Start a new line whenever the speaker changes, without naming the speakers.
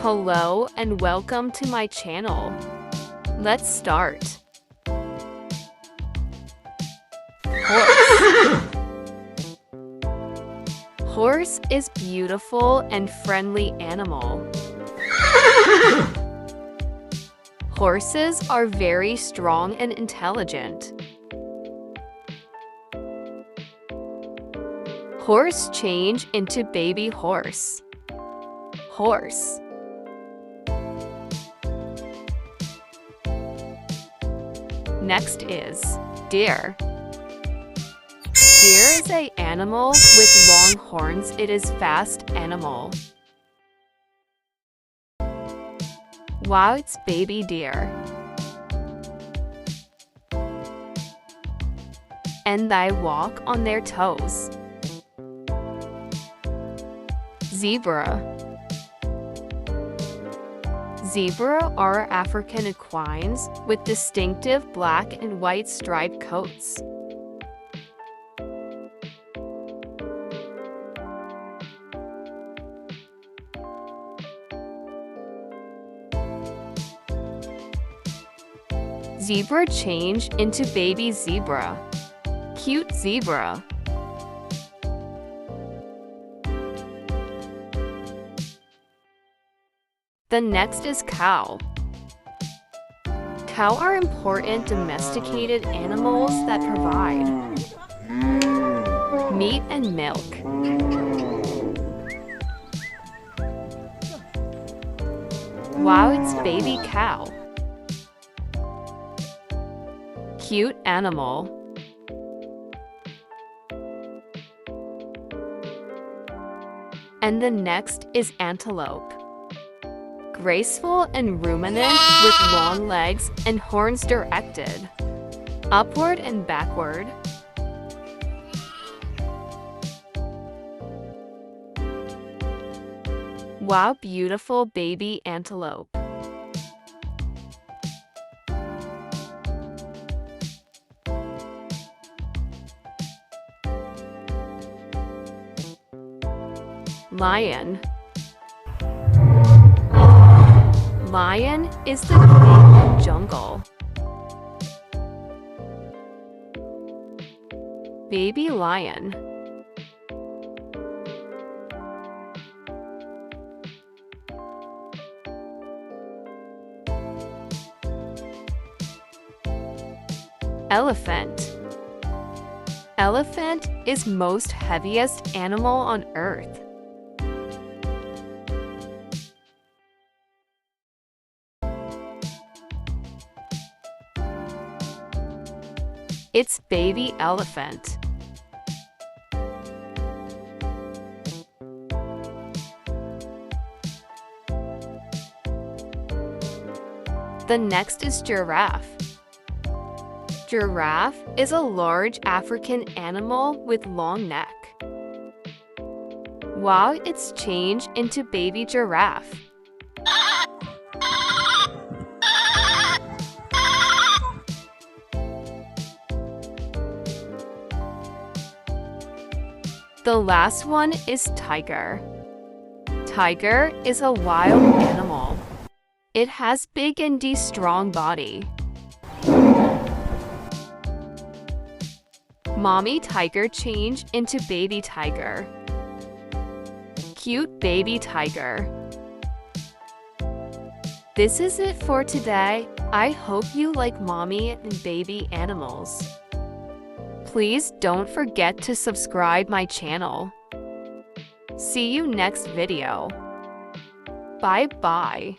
Hello and welcome to my channel. Let's start. Horse. Horse is beautiful and friendly animal. Horses are very strong and intelligent. Horse change into baby horse. Horse. Next is deer. Deer is an animal with long horns. It is fast animal. Wow, it's baby deer. And they walk on their toes. Zebra. Zebra are African equines with distinctive black and white striped coats. Zebra change into baby zebra. Cute zebra. The next is cow. Cow are important domesticated animals that provide meat and milk. Wow, it's baby cow. Cute animal. And the next is antelope. Graceful and ruminant with long legs and horns directed upward and backward. Wow, beautiful baby antelope. Lion. Lion is the king of jungle. Baby lion. Elephant. Elephant is most heaviest animal on earth. It's baby elephant. The next is giraffe. Giraffe is a large African animal with long neck. Wow, it's changed into baby giraffe. The last one is tiger. Tiger is a wild animal. It has big and strong body. Mommy tiger change into baby tiger. Cute baby tiger. This is it for today. I hope you like mommy and baby animals. Please don't forget to subscribe my channel. See you next video. Bye bye.